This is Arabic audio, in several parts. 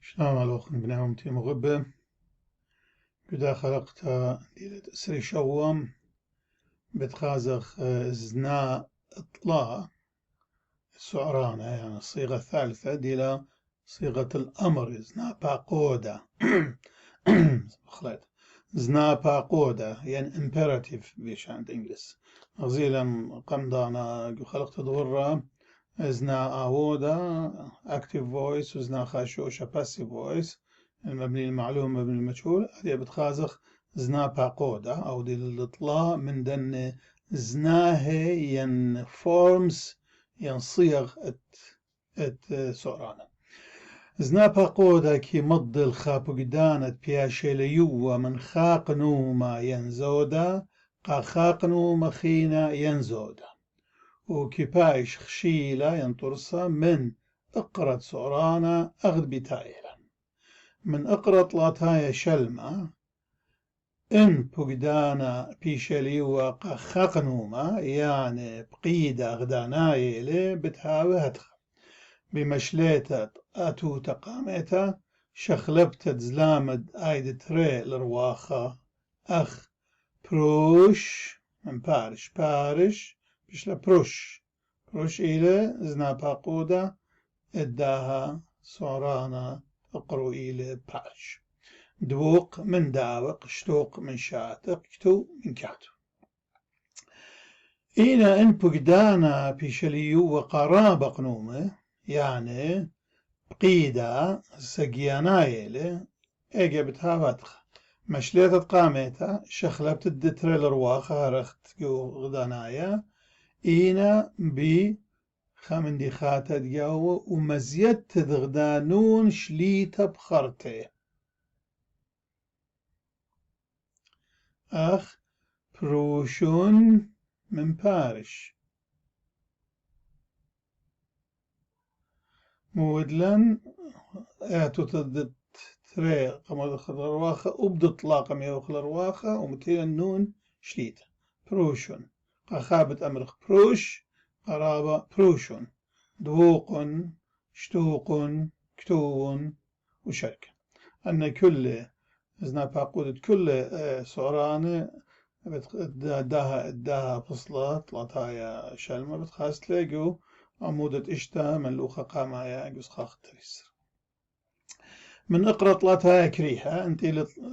شلون الوخن بنعمتي مغبة كدا خلقتها ديلة أسري شوم بتخازخ زنا إطلاع السعرانة يعني الصيغة الثالثة ديلا صيغة الأمر زنا باقودا خليت زنا باقودا يعني imperative بيشان إنجلس غزيلا قمدانا خلقت دورة زنا آوودا active voice وزنا خاشوشة passive voice المبني المعلوم مبني المجهول هذه بتخازخ زنا باقودا أو دي الإطلاع من دن زناهي ين forms ين صيغ سعرانا زنا باقودا كي مض الخابو قدانت بياشيليو من خاقنو ما ينزودا قا خاقنو مخينا ينزودا وكيبايش خشيلة ينطرسا من اقرة سعرانا أغد بتايلا من اقرة لاتايا شلمة إن بقدانا بيشليو قا خاقنوما يعني بقيدة غدانايلي بتهاوي هدخل بمشليتة أتو تقاميتا شخلبتة زلامد آيد تري لرواخة أخ بروش من بارش بشلا بروش إلى زنا باقودة إداها سعرانا اقرو إلى بارش دوق من داوق شتوق من شاتق كتو من كاتو إنا إن بقدانا بيشليو وقرابة قنومه يعني بقيدة سقيانايلة إجابتها فاتخة مشليتة قامتها شخلبت الدتر الرواخة رخت غدانايا إينا بي خامن خاتة دياو ومزيت غدانون شليتة بخرته أخ بروشون من بارش مودلن آتو تدت تري قمر الرواخة وبدت لاقم يوخل الرواخة ومتيل النون شليتة بروشون قخابة أمرخ بروش قرابة بروشون دوق شتوق كتون وشركة أن كل إذن باقودة كل سعرانة اداها فصلات لطايا شلمة بتخاص تلاقوا عمودة إشتا ملوخة قامايا قصخاخ تريسر من اقرأ طلاتها كريها انت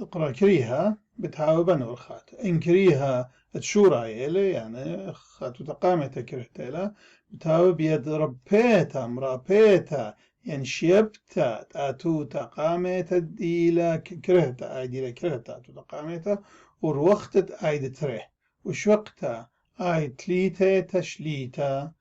اقرأ كريها بتحاول بنور خات ان كريها تشورا يلي يعني خاتو تقامتا كرهتلا بتحاول بيد ربيتا مرابيتا يعني شيبتا تاتو تقامتا ديلا كرهتا اي ديلا كرهتا تاتو تقامتا وروختت اي تريه وشوقتا اي تليتا تشليتا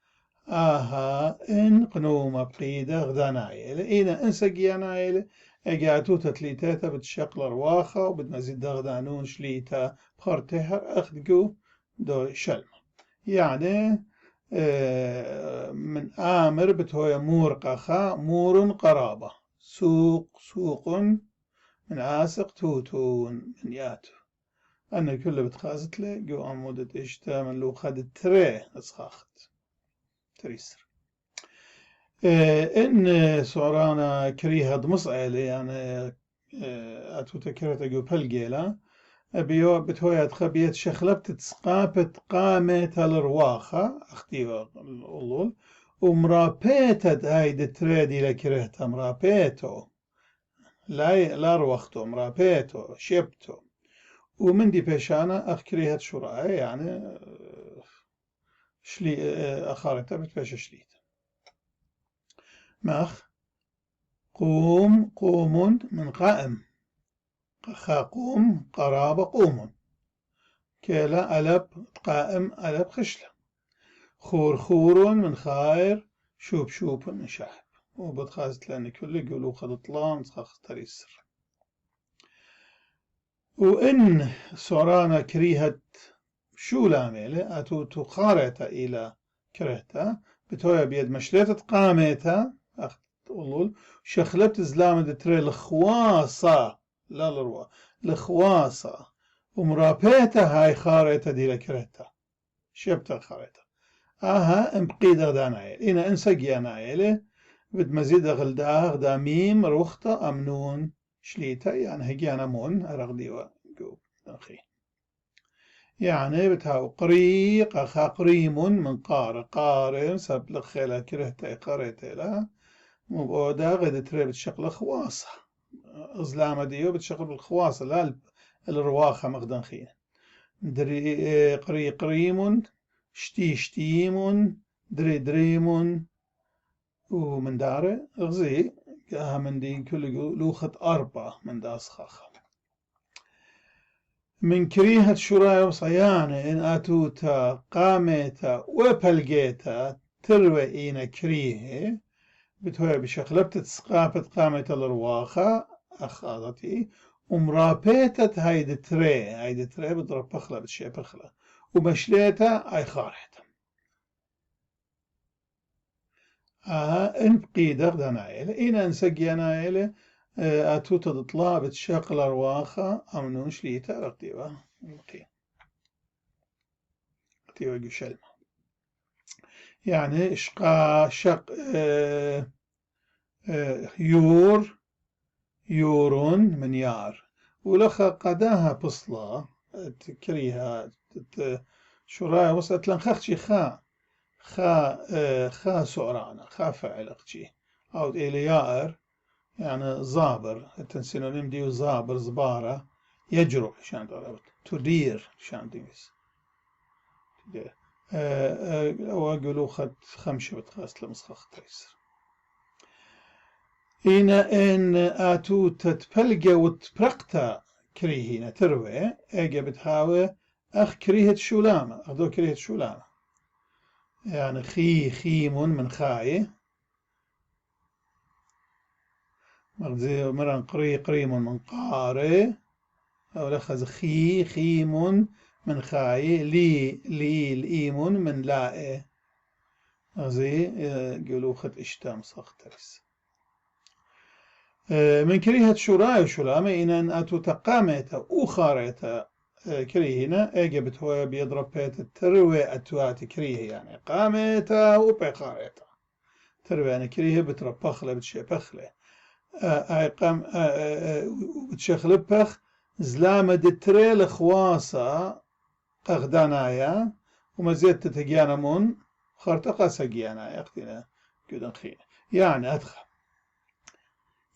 آها إن قنومة بقيدة غدانايلة إنا إنسقيانايلة إجاتو تتليتاتا بتشقل رواخة وبتمزيد غدانون شليتا بخرتها أخدقو دو شلمة يعني من آمر بتويا مور قخا مور قرابة سوق من عاسق توتون من ياتو أنا كله بتخازت لي جو عمودة إشتا من لو خد تري أسخاخت تريسر إن سعرانا كريها دمصعلة يعني أتو تكرت أجو بلجيلا بيو بتويات خبيت شخلبت تسقابت قامت الرواخة أختيوا الأولول ومرابيتت هاي تريدي لكرهتها مرابيتو لا روختو مرابيتو شبتو ومن دي بيشانا أخكريها شرعي يعني شلي أخارتها بتباشا شليت ماخ قوم من قائم قوم قرابة قوم كلا ألب قائم ألب خشلة خور من خاير شوب من شاحب وبتخازت لأن كل يقولوا خد طلام تخخ تريسر وإن سعرانا كريهت شو لاميلة أتو تخارت إلى كرهتا بتويا بيد مشلتة قامتها أخت أولول شخلبت زلامة تري الخواصة لا الروا الخواصة ومرابيتها هاي خارتها دي لكرهتا شبتها خارتها آها امبقيدة دانايل إنا انسقيا نايلة بد مزيد غدا ميم روختا أمنون شليتا يعني هجيانا مون أرغدي وقوب أخي يعني بتهاو قريق أخا قريم من قارم سبلغ خيلا كرهتا قريتا لا مبودا غدا تري بتشغل خواصة أزلامة ديو بتشغل بالخواصة لا الرواخة مغدن خين دري قريم شتيم دريم ومن داره غزي من دي كل لوخة أربعة من داس خاخة من كريهة شرايا وصيانة إن أتوتا قامتا وبلقيتا تروي إينا كريهة بتوي بشخلبت تسقافت قامتا الرواخة أخاضتي ومرابيتت هيد تري بضرب بخلة بتشي بخلة ومشليتا أي خارحتا إن بقيدر دنايل إن أنسجي نايل أتوتا تطلع بتشغل رواخة أمنون شليتا رقتيبا رقتيبا جشلمة يعني إشقا شق يورون من يار ولخا قداها بصلة تكريها شرايا وصلت لنخخشي خا سعرانة خا فعل أختي أو إلى يائر يعني زابر التنسينونيم ديو زابر زبارة يجرؤ شان ضربت تدير شان ديس تدير أو أقولوا خد خمشة بتخاص لمسخخ تيسر إن آتو تتبلغ وتبرقتا كريهينا تروي أجا بتهاوي أخ كريهة شولامة أخدو كريهة شولامة يعني خيم من خاي مرن قريم من قاري أو لخز خيم من خاي لي الإيم من لاء زي قولوا خد إشتام صخترس من كريهة شراي وشلامة إن أتو تقامت أخرت كريهنا أجبت هو بيضرب بيت التروي أتوات كريه يعني قامتا وبقارتا تروي يعني كريه بترب بخلة بتشي بخلة أي قام بتشخل بخ زلامة دتري لخواصة أغدانايا ومزيد تتجيانا من خرطقة سجيانا يختنا كدن خينا يعني أدخل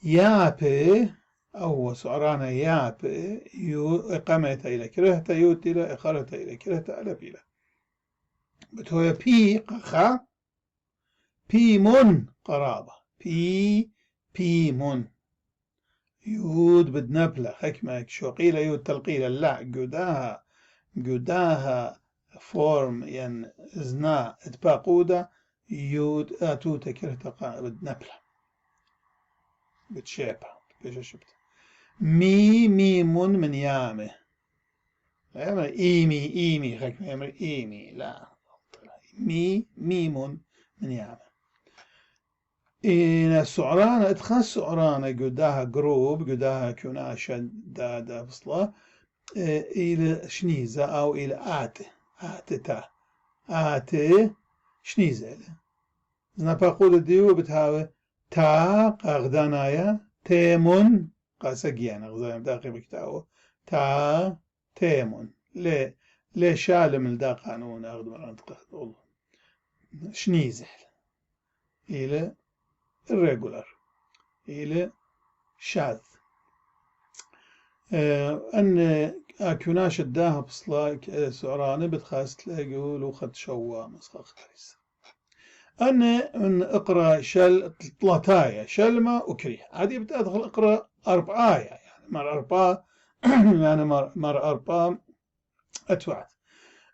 يابي أو سعرانا يابي إقامتا إلى كرهتا يوت إلى إخارتا إلى كرهتا ألا بيلا بتويا بي قخا بي من قرابة بي من يود بدنبلة حكمة شوقيلة يود تلقيلة لا جداها فورم ين زنا اتباقودة يود أتوتا كرهتا بدنبلة بتشيبها بيشبت ميم من يامه لا يمر إيمي خك ما يمر إيمي لا ميم من يامه إن السعران إدخال السعران قداها جروب قداها كناشة دا فصلة إلى شنيزة أو إلى آتة شنيزة زنا باقود ديو بتهاوي تا قاغدانايا تيمون قاسقيانا غزايم داقي بكتاو تا تيمون ليه شالم الدا قانون أخذ مران تقول شنيزل إلى الريجولار إلى شاذ أن أكوناش الداها بصلاك سعراني بتخاس تلاقيه لو خد شوا مسخخ تريس أنا من أقرأ طلتايا شلمة وكريه هذه بتدخل أقرأ أربعة يعني مر أربعة يعني مر أربعة أتوعد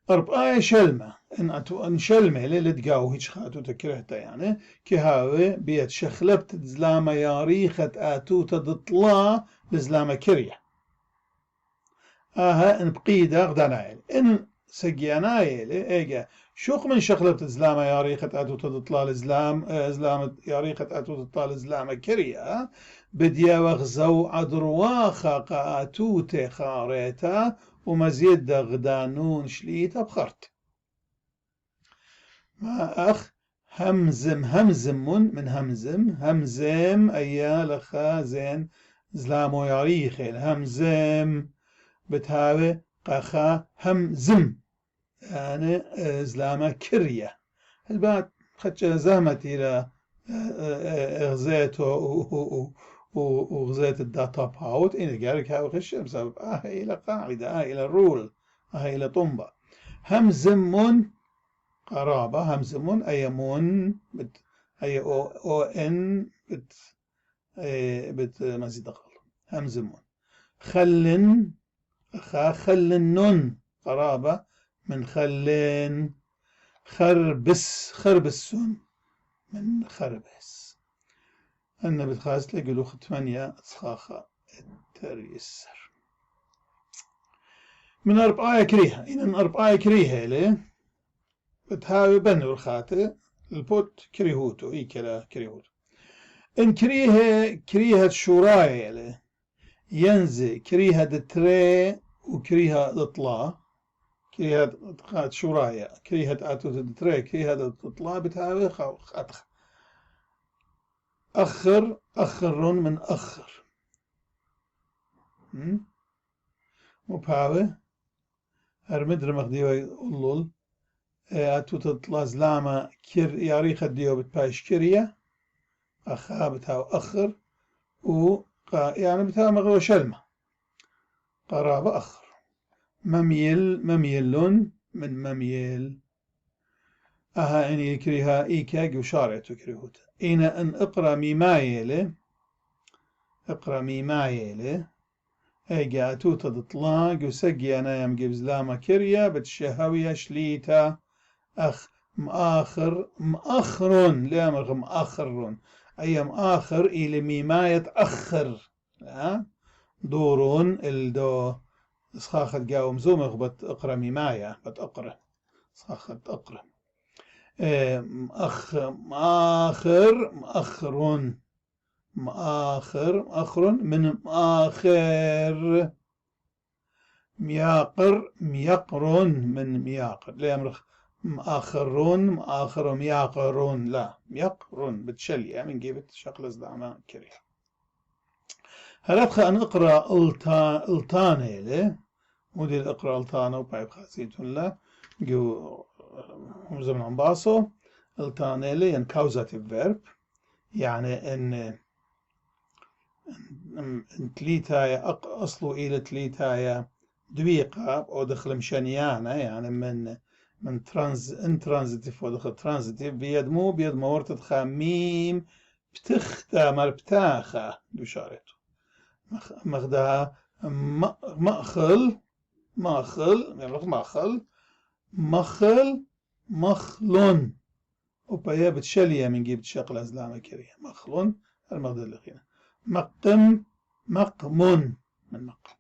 أربعة شلمة إن شلمة اللي تقاو هيش خاتو تكرهتا يعني كهاوي بيت شخلبت زلامة ياريخة آتو تدطلا لزلامة كريه إن بقيدة غدانايل إن سجيانايل إيجا شوق من شخلبت زلامة ياريخة آتو تدطلا زلام ياريخة آتو تدطلا زلامة كريه بديا وغزو عدرواخا قاتو تخاريتا ومزيد غدانون شليتا بخرت ما أخ همزم من همزم همزم أي لخا زين زلامو ياريخي همزم بتهاوي قخا همزم يعني زلامة كرية البعد خدش زهمت إلى غزيت وغزيت الداتا باوت إن جارك هاو خش بسبب إلى قاعدة إلى رول إلى طنبة همزم قرابة همزم أي مون أي أو إن بت مزيد قل همزم خلن خلن قرابة من خلن خربسون من خربس أنا بتخاز لقلو 8 صخاخة التريسر من 4 كريهة إن 4 كريهة لي بتهاوي بنو الخاتة البوت كريهوتو إيكلا كريهوتو إن كريهة شوراية لي ينزي كريهة دتري وكريهة دطلا كريهة شوراية كريهة أتو دتري كريهة دطلا بتهاوي خاتخ أخر من أخر وبهاوي هرمدر مخديوي أولول أتو تطلع زلامة كير ياريخ الديو بتبايش كيريا أخا بتهاو أخر يعني بتهاو مغلو شلمة قرابة أخر مميلون من مميل أها إني كريها إيكا جوشارة كريهوت إنا أن اقرأ ميمايلة إيجا توتا تطلع جوسجي أنا يم جيب زلامة كريا بتشهوية شليتا مؤخرون لا مرغ مؤخرون أي مؤخر إلى ميماية أخر دورون الدو صخاخة جاوم زومغ بتقرأ ميماية بتقرأ صخاخة أقرأ مؤخر من مؤخر ميقرون من مياقر لا يمرخ مؤخر مياقرون لا ميقرون بتشلي من جيبت شكل زدعما كريه هلاتخ أن أقرأ ألتانة له ودي الأقرأ ألتانة وبايب خاسيتون له جو زمن عم باصو التاني لي ان causative verb يعني ان تليتايا اصلو الى تليتايا دويقة او دخل مشانيانا يعني من intransitive ودخل transitive بيدمو ورتد خاميم بتختا مال بتاخا دوشارتو مخدها مخلون وبايا بتشلية من جيب تشقل أزلامة كريه مخلون المغدر لخينا مقمون من مقم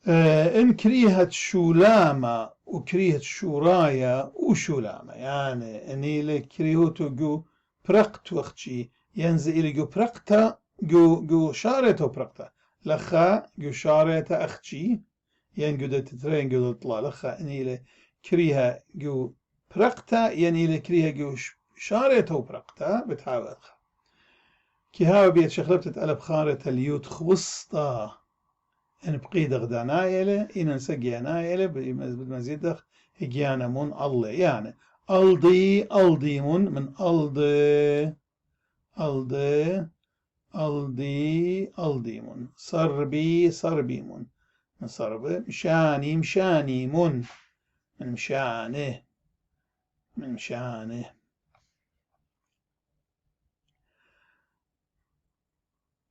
إن كريهة شولامة وكريهة شورايا وشولامة يعني إني لكريهوتو جو برقت وقتشي ينزل إلي جو برقتا جو شارتو برقتا لخا جو شارتا أختشي ين قد تترين قد تطلع لخا إني كريها جو برقتا يعني كريها جو شارته برقتا بتحاول كي هاو بيت شخلبت تتقلب خارة اليوت خوسطا إن بقيد غدانايلة إن نسقي نايلة بمزيدخ هجيانا من الله يعني ألضي من ألضي من صربي من صرب مشاني من مشانه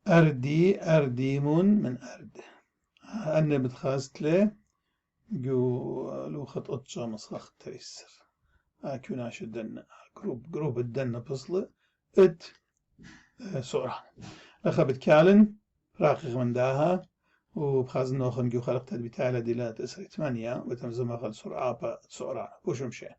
أردي من أرد أنا بتخاست له جو لوخت أتشا مسخ تريسر كوناش الدنة جروب الدنة بصلة سرعة لخا بتكالن راقق من داها وبخاز نوخن جو خلقت بتاعي ديلات 8 وتمزم أخذ سرعة بوشم شيء